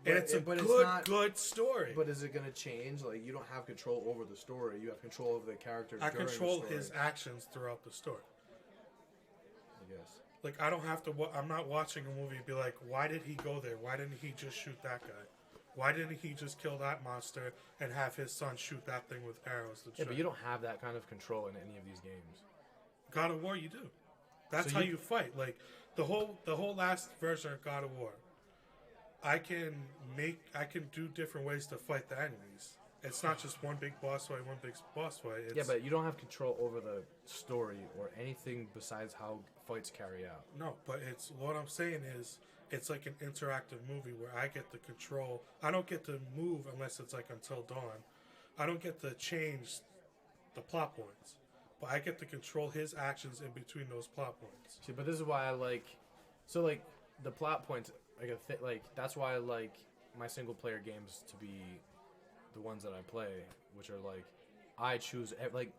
And it's a good story. But is it going to change? Like, you don't have control over the story. You have control over the character I during control the story. his actions throughout the story. I guess. Like, I don't have to... I'm not watching a movie and be like, why did he go there? Why didn't he just shoot that guy? Why didn't he just kill that monster and have his son shoot that thing with arrows? Yeah, but you don't have that kind of control in any of these games. God of War, you do. That's how you fight. Like, the whole last version of God of War, I can do different ways to fight the enemies. It's not just one big boss fight, one big boss fight. Yeah, but you don't have control over the story or anything besides how fights carry out. No, but what I'm saying is, it's like an interactive movie where I get to control. I don't get to move unless it's like Until Dawn. I don't get to change the plot points. But I get to control his actions in between those plot points. See, but this is why I like... So, like, the plot points... Like, that's why I like my single-player games to be the ones that I play, which are, like, I choose... Like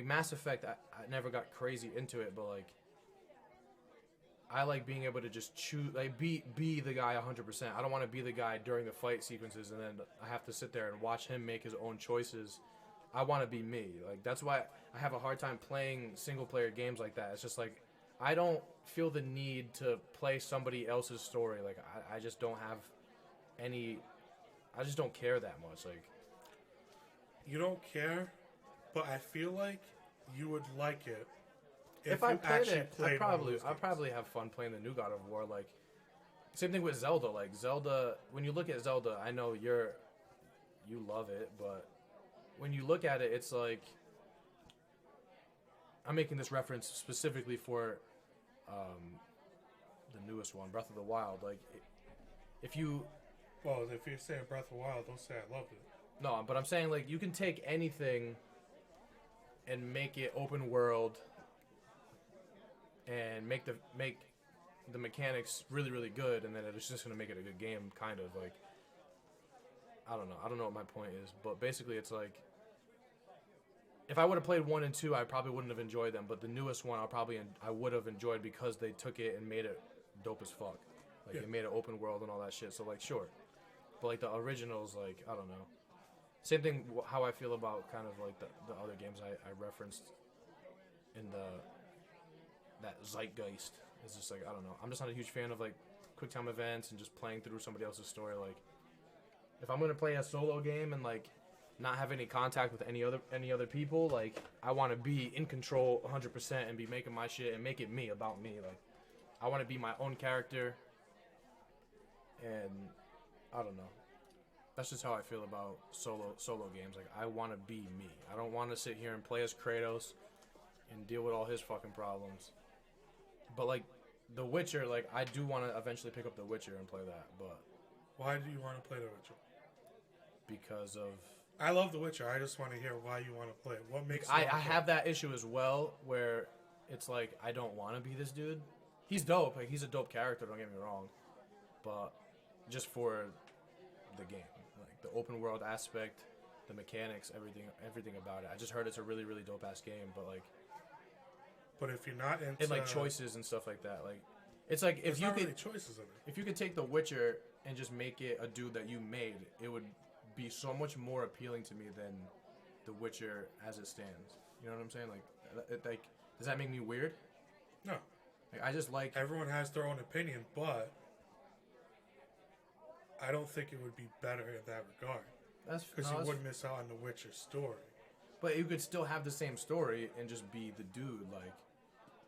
Mass Effect, I never got crazy into it, but, like... I like being able to just choose... Like, be the guy 100%. I don't want to be the guy during the fight sequences, and then I have to sit there and watch him make his own choices. I want to be me. Like, that's why I have a hard time playing single-player games like that. It's just, like, I don't feel the need to play somebody else's story. Like, I just don't have any... I just don't care that much. Like, you don't care, but I feel like you would like it if I played it. I'd probably have fun playing the new God of War. Like, same thing with Zelda. Like, Zelda, when you look at Zelda, I know you love it, but when you look at it, it's like, I'm making this reference specifically for the newest one, Breath of the Wild. Like, if you're saying Breath of the Wild, don't say I loved it. No, but I'm saying, like, you can take anything and make it open world and make the mechanics really, really good, and then it's just gonna make it a good game, kind of like. I don't know what my point is, but basically it's like, if I would have played 1 and 2, I probably wouldn't have enjoyed them, but the newest one I would have enjoyed because they took it and made it dope as fuck. Like, it made it open world and all that shit, so like, sure. But like, the originals, like, I don't know. Same thing how I feel about kind of like the other games I referenced in that zeitgeist. It's just like, I don't know. I'm just not a huge fan of like quick time events and just playing through somebody else's story. Like, if I'm gonna play a solo game and like not have any contact with any other people, like, I want to be in control 100% and be making my shit and make it me, about me. Like, I want to be my own character, and I don't know. That's just how I feel about solo games. Like, I want to be me. I don't want to sit here and play as Kratos and deal with all his fucking problems. But like The Witcher, like, I do want to eventually pick up The Witcher and play that. But why do you want to play The Witcher? Because of... I love The Witcher. I just want to hear why you want to play it. What makes I have that issue as well, where it's like, I don't want to be this dude. He's dope. Like, he's a dope character, don't get me wrong. But just for the game. Like, the open world aspect, the mechanics, everything about it. I just heard it's a really, really dope-ass game, but like... But if you're not into... And like, choices and stuff like that. Like, it's like, if you could... really choices in it. If you could take The Witcher and just make it a dude that you made, it would be so much more appealing to me than The Witcher as it stands. You know what I'm saying? Like, does that make me weird? No. Like, I just like... Everyone has their own opinion, but I don't think it would be better in that regard. Because you would miss out on The Witcher story. But you could still have the same story and just be the dude. Like,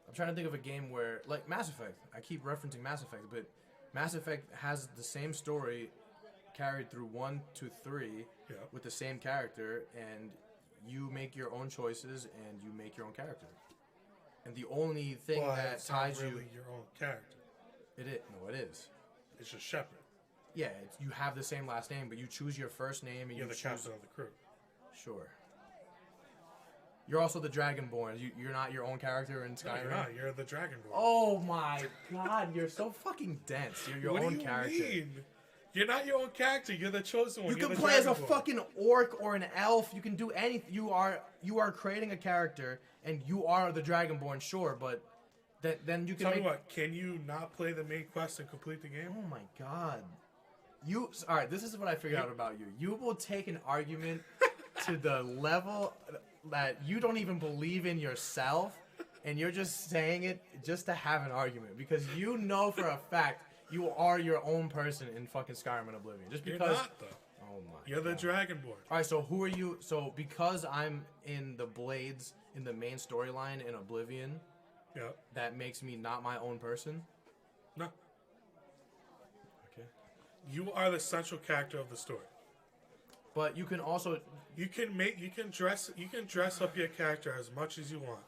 I'm trying to think of a game where... Like, Mass Effect. I keep referencing Mass Effect, but Mass Effect has the same story carried through 1 to 3 with the same character, and you make your own choices and you make your own character. And the only thing that ties you... It's not really your own character. It is. No, it is. It's just Shepard. Yeah, you have the same last name, but you choose your first name and you're the captain of the crew. Sure. You're also the Dragonborn. You're not your own character in Skyrim. No, you're not. You're the Dragonborn. Oh my god, you're so fucking dense. You're your own character. What do you mean? You're not your own character. You're the chosen one. You can play as a fucking orc or an elf. You can do anything. You are creating a character, and you are the Dragonborn, sure, but then you can. Tell me what? Can you not play the main quest and complete the game? Oh my god. All right, this is what I figured out about you. You will take an argument to the level that you don't even believe in yourself, and you're just saying it just to have an argument, because you know for a fact you are your own person in fucking Skyrim and Oblivion. Just because... You're not, though. Oh my You're the Dragonborn. Alright, so who are you? So because I'm in the Blades, in the main storyline in Oblivion, that makes me not my own person? No. Okay. You are the central character of the story. But you can also... You can dress up your character as much as you want.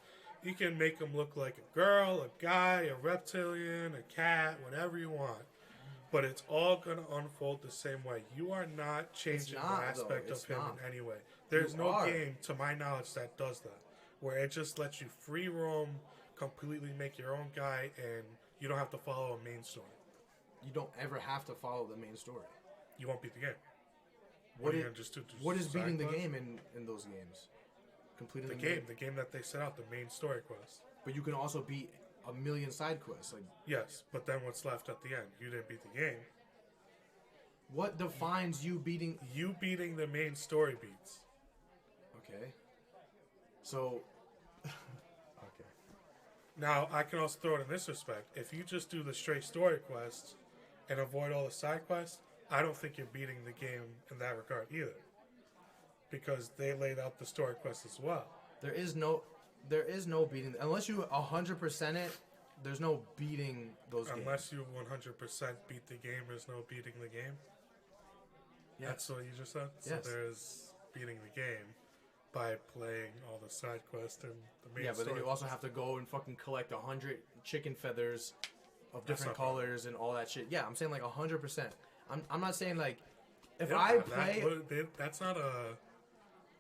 You can make him look like a girl, a guy, a reptilian, a cat, whatever you want. But it's all going to unfold the same way. You are not changing the aspect of him in any way. There's no game, to my knowledge, that does that. Where it just lets you free roam, completely make your own guy, and you don't have to follow a main story. You don't ever have to follow the main story. You won't beat the game. What is beating the game in those games? Completing the game that they set out, the main story quest. But you can also beat a million side quests. Like, yes, but then what's left at the end? You didn't beat the game. What defines you beating... You beating the main story beats. Okay. So... okay. Now, I can also throw it in this respect. If you just do the straight story quests and avoid all the side quests, I don't think you're beating the game in that regard either. Because they laid out the story quest as well. There is no beating... Unless you 100% it, there's no beating those games. Unless you 100% beat the game, there's no beating the game? Yes. That's what you just said? Yes. So there's beating the game by playing all the side quests and the main story. Yeah, but then you also have to go and fucking collect 100 chicken feathers of different colors and all that shit. Yeah, I'm saying like 100%. I'm not saying like... If I play... That's not a...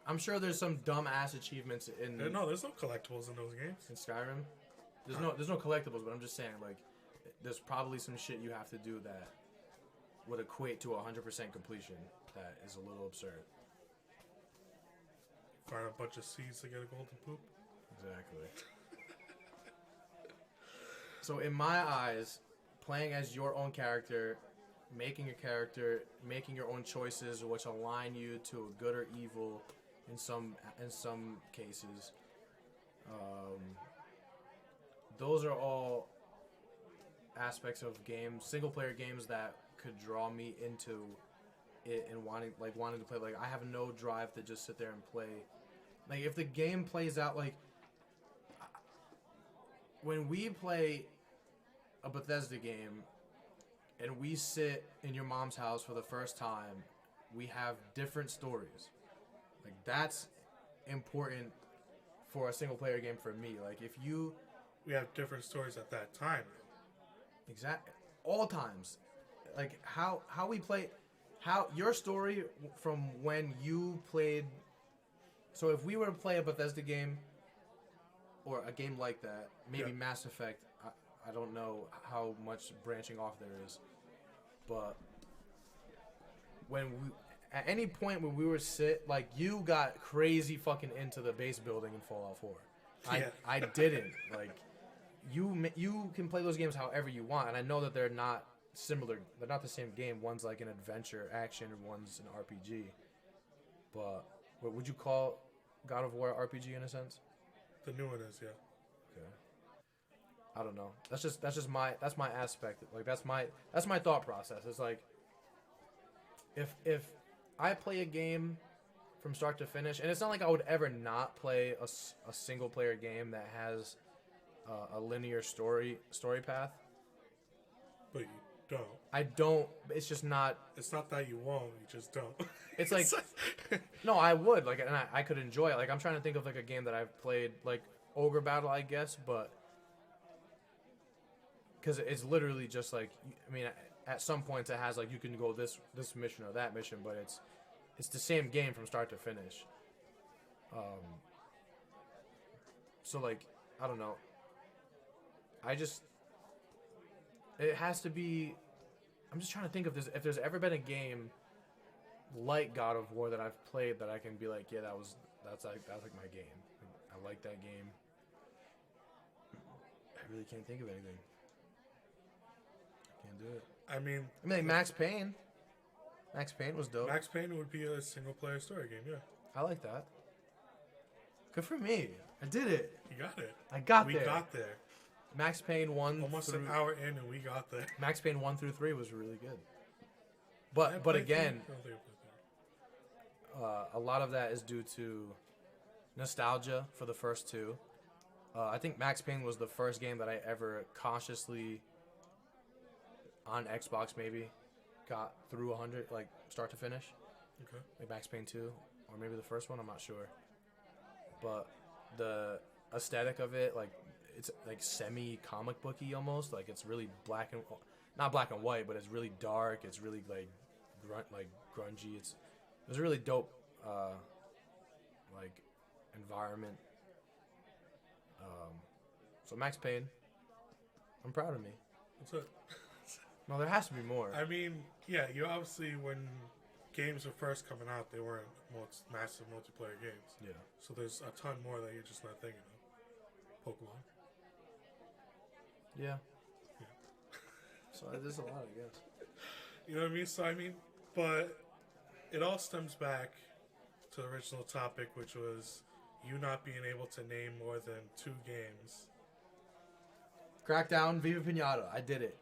I'm sure there's some dumb-ass achievements in... No, there's no collectibles in those games. In Skyrim? There's no collectibles, but I'm just saying, like... there's probably some shit you have to do that would equate to 100% completion. That is a little absurd. Find a bunch of seeds to get a golden poop. Exactly. So in my eyes, playing as your own character, making your own choices which align you to good or evil in some cases, those are all aspects of games, single player games that could draw me into it and wanting to play. Like, I have no drive to just sit there and play. Like, if the game plays out, like, when we play a Bethesda game and we sit in your mom's house for the first time, we have different stories. Like, that's important for a single player game for me. Like, if you... We have different stories at that time. Exactly. All times. Like, how we play... How your story from when you played... So if we were to play a Bethesda game, or a game like that, maybe Mass Effect, I don't know how much branching off there is, but when we, at any point when we were like, you got crazy fucking into the base building in Fallout 4. I didn't. Like, you can play those games however you want, and I know that they're not similar. They're not the same game. One's like an adventure action, and one's an RPG. But what would you call God of War RPG in a sense? The new one is, yeah. Okay. I don't know. That's my aspect. Like, that's my thought process. It's like, if I play a game from start to finish, and it's not like I would ever not play a single player game that has a linear story path. But you don't. I don't. It's just not. It's not that you won't. You just don't. It's like, no, I would like, and I could enjoy it. Like, I'm trying to think of like a game that I've played, like Ogre Battle, I guess, but because it's literally just like, I mean, at some points it has like you can go this mission or that mission, but it's the same game from start to finish. So like, I don't know. It has to be. I'm just trying to think if there's ever been a game like God of War that I've played that I can be like, yeah, that's like my game. I like that game. I really can't think of anything. Can't do it. I mean, like Max Payne. Max Payne was dope. Max Payne would be a single player story game, yeah. I like that. Good for me. I did it. You got it. I got there. We got there. Max Payne 1 almost an hour in and we got there. Max Payne 1 through 3 was really good. But again, a lot of that is due to nostalgia for the first two. I think Max Payne was the first game that I ever consciously, on Xbox maybe, got through 100, like start to finish. Okay. Like Max Payne 2, or maybe the first one, I'm not sure. But the aesthetic of it, like, it's like semi-comic booky almost. Like, it's really not black and white, but it's really dark. It's really like grungy. It was a really dope like environment. So Max Payne, I'm proud of me. What's up? No, there has to be more. I mean, yeah, you obviously, when games were first coming out, they weren't massive multiplayer games. Yeah. So there's a ton more that you're just not thinking of. Pokemon. Yeah. So there's a lot, I guess. You know what I mean? So, I mean, but it all stems back to the original topic, which was you not being able to name more than 2 games. Crackdown, Viva Pinata. I did it.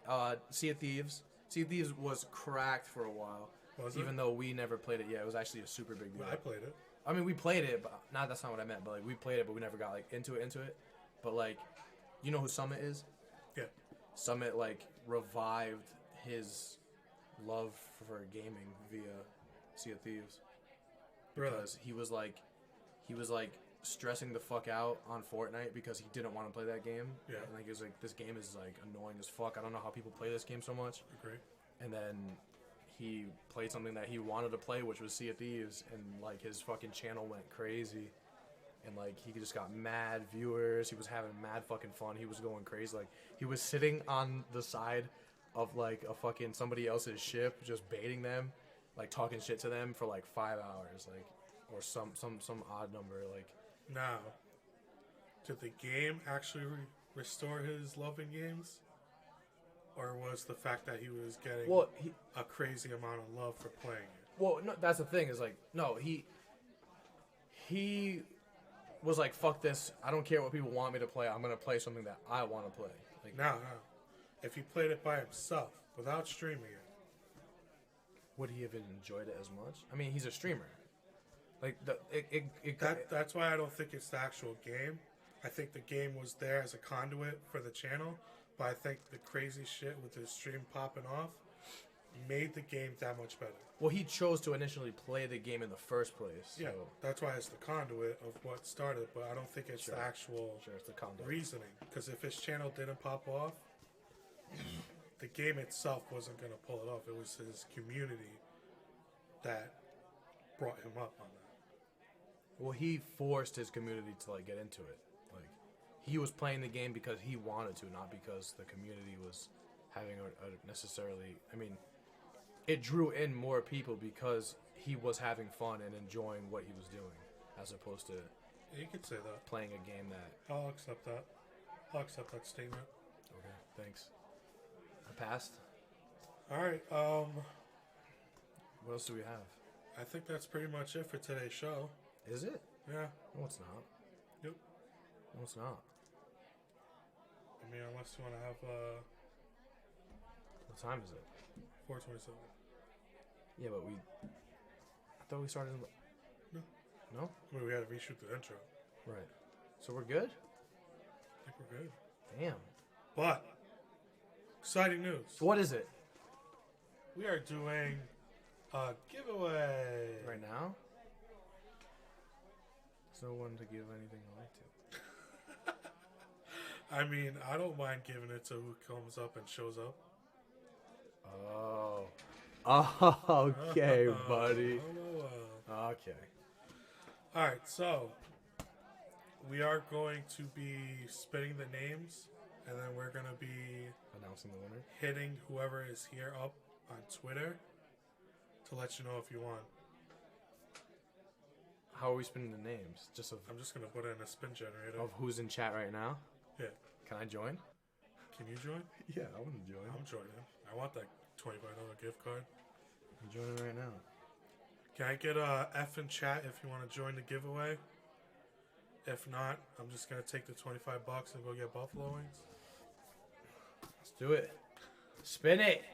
Sea of Thieves. Sea of Thieves was cracked for a while. Even though we never played it yet. It was actually a super big deal. Well, I played it. I mean, we played it, but that's not what I meant. But like, we played it, but we never got like into it. But like, you know who Summit is? Yeah. Summit like revived his love for gaming via Sea of Thieves. Because he was like stressing the fuck out on Fortnite because he didn't want to play that game. Yeah. And like, he was like, this game is like annoying as fuck. I don't know how people play this game so much. Agree. And then he played something that he wanted to play, which was Sea of Thieves, and like his fucking channel went crazy. and like he just got mad viewers. He was having mad fucking fun. He was going crazy. Like he was sitting on the side of like a fucking somebody else's ship, just baiting them, like talking shit to them for like 5 hours, like or some odd number. Like Now, did the game actually restore his love in games? Or was the fact that he was getting a crazy amount of love for playing it? Well, no, that's the thing. Is like, no, he was like, fuck this. I don't care what people want me to play. I'm gonna play something that I want to play. Like, No. If he played it by himself without streaming it, would he have enjoyed it as much? I mean, he's a streamer. Like that's why I don't think it's the actual game. I think the game was there as a conduit for the channel. But I think the crazy shit with his stream popping off made the game that much better. Well, he chose to initially play the game in the first place. So. Yeah, that's why it's the conduit of what started, but I don't think it's the actual it's the conduit. Reasoning. Because if his channel didn't pop off, the game itself wasn't going to pull it off. It was his community that brought him up on that. Well, he forced his community to like get into it. He was playing the game because he wanted to, not because the community was having a necessarily... I mean, it drew in more people because he was having fun and enjoying what he was doing, as opposed to... You could say that. Playing a game that... I'll accept that. I'll accept that statement. Okay, thanks. I passed. Alright, what else do we have? I think that's pretty much it for today's show. Is it? Yeah. No, it's not. Yep. No, it's not. I mean, unless you want to have, What time is it? 4:27. Yeah, but I thought we started in... No? I mean, we had to reshoot the intro. Right. So we're good? I think we're good. Damn. But, exciting news. What is it? We are doing a giveaway. Right now? There's no one to give anything away to. I mean, I don't mind giving it to who comes up and shows up. Oh. Okay, buddy. Okay. Alright, so we are going to be spitting the names, and then we're going to be announcing the winner, hitting whoever is here up on Twitter to let you know if you won. How are we spinning the names? I'm just going to put in a spin generator. Of who's in chat right now? Yeah. Can I join? Can you join? Yeah, I want to join. I'm joining. I want that $25 gift card. I'm joining right now. Can I get a F in chat if you want to join the giveaway? If not, I'm just going to take the $25 and go get buffalo wings. Let's do it. Spin it.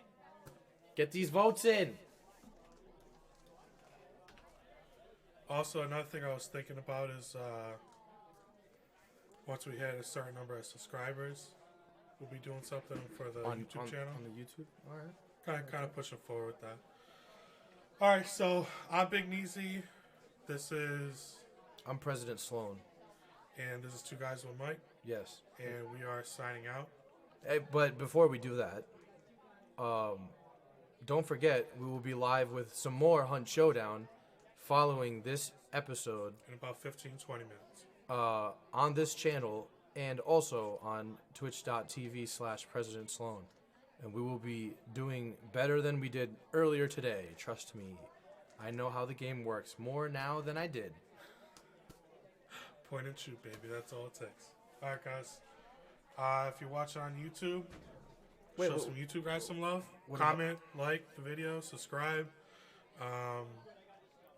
Get these votes in. Also, another thing I was thinking about is once we hit a certain number of subscribers, we'll be doing something for the YouTube channel. On the YouTube? Alright. Kind of pushing forward with that. Alright, so I'm Big Neezy. I'm President Sloan. And this is 2Guys1Mic. Yes. And we are signing out. Hey, but before we do that, don't forget, we will be live with some more Hunt Showdown following this episode. In about 15-20 minutes. On this channel and also on twitch.tv/President Sloan. And we will be doing better than we did earlier today. Trust me. I know how the game works more now than I did. Point and shoot, baby. That's all it takes. Alright, guys. If you're watching on YouTube, show some YouTube guys some love. Comment, like the video, subscribe.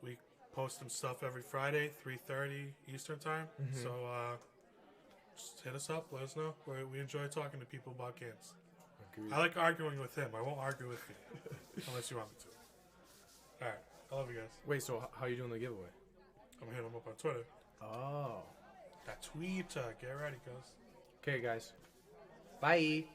We post some stuff every Friday, 3:30 Eastern time. Mm-hmm. So just hit us up. Let us know. We enjoy talking to people about games. Agreed. I like arguing with him. I won't argue with you unless you want me to. Alright. I love you guys. Wait, so how are you doing the giveaway? I'm hitting him up on Twitter. Oh. That Twitter. Get ready, guys. Okay, guys. Bye.